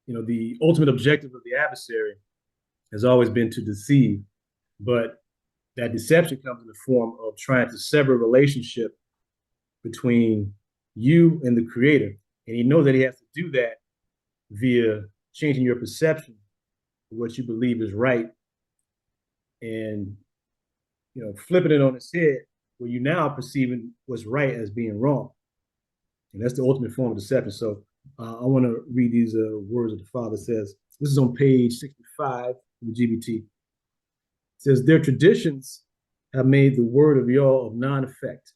The ultimate objective of the adversary has always been to deceive, but that deception comes in the form of trying to sever a relationship between you and the creator. And he knows that he has to do that via changing your perception of what you believe is right and flipping it on its head where you now perceiving what's right as being wrong. And that's the ultimate form of deception. So I want to read these words that the Father says. This is on page 65 of the GBT. It says, their traditions have made the word of Yah of non-effect.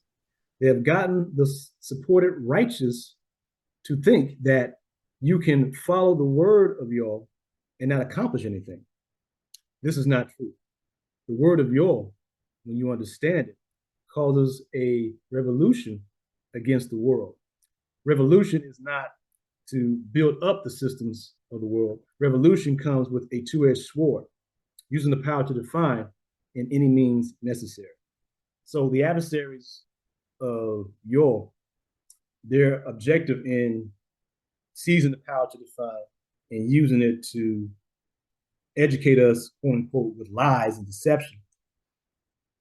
They have gotten the supported righteous to think that you can follow the word of Yah and not accomplish anything. This is not true. The word of Yah, when you understand it, causes a revolution against the world. Revolution is not to build up the systems of the world. Revolution comes with a two-edged sword, using the power to define in any means necessary. So the adversaries of Yah, their objective in seizing the power to define and using it to educate us, quote unquote, with lies and deception.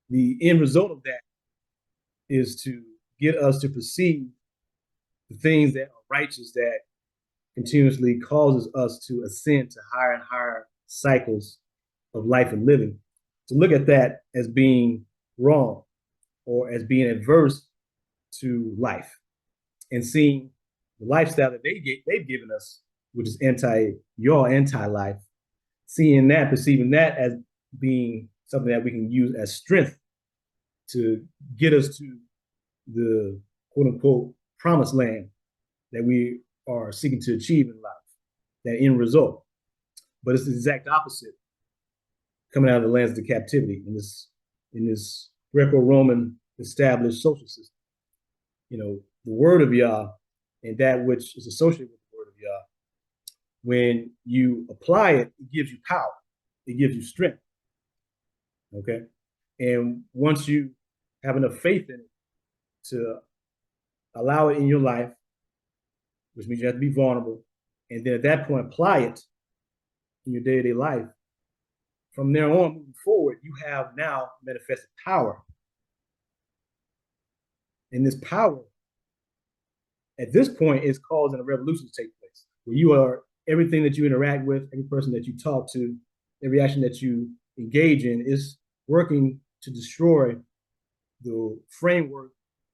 The end result of that is to get us to perceive the things that are righteous that continuously causes us to ascend to higher and higher cycles of life and living, to look at that as being wrong or as being adverse to life, and seeing the lifestyle that they've given us, which is anti-Yah, anti-life, seeing that, perceiving that as being something that we can use as strength to get us to the quote unquote promised land that we are seeking to achieve in life, that end result. But it's the exact opposite coming out of the lands of the captivity in this Greco-Roman established social system. The word of Yah and that which is associated with the word of Yah, when you apply it, it gives you power, it gives you strength. Okay. And once you have enough faith in it to allow it in your life, which means you have to be vulnerable, and then at that point apply it in your day-to-day life, from there on moving forward, you have now manifested power. And this power, at this point, is causing a revolution to take place, where you are everything that you interact with, every person that you talk to, every action that you engage in is working to destroy the framework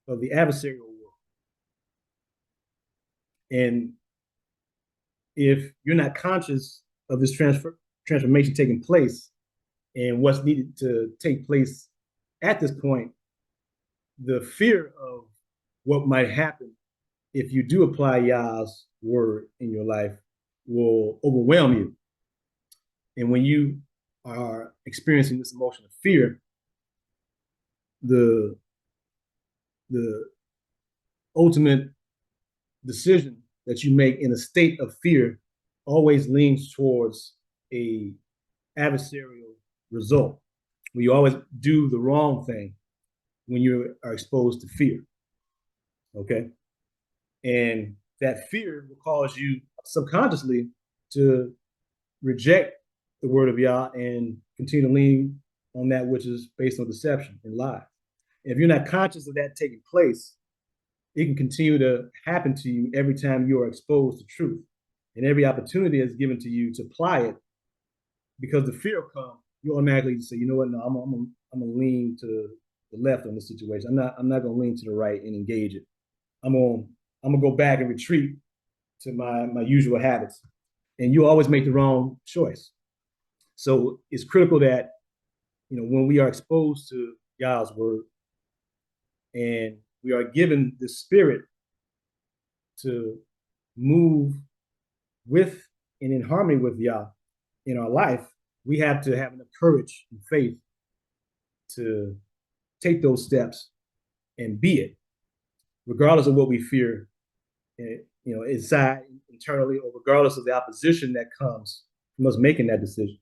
of the adversarial world. And if you're not conscious of this transformation taking place and what's needed to take place at this point, the fear of what might happen if you do apply Yah's word in your life will overwhelm you. And when you are experiencing this emotion of fear, the ultimate decision that you make in a state of fear always leans towards a adversarial result, where you always do the wrong thing when you are exposed to fear. Okay. And that fear will cause you subconsciously to reject the word of Yah and continue to lean on that which is based on deception and lies. If you're not conscious of that taking place, it can continue to happen to you every time you are exposed to truth. And every opportunity is given to you to apply it, because the fear will come, you automatically say, you know what, no, I'm gonna lean to the left on this situation. I'm not gonna lean to the right and engage it. I'm gonna go back and retreat to my usual habits. And you always make the wrong choice. So it's critical that, when we are exposed to Yah's word and we are given the spirit to move with and in harmony with Yah in our life, we have to have enough courage and faith to take those steps and be it, regardless of what we fear, inside, internally, or regardless of the opposition that comes from us making that decision.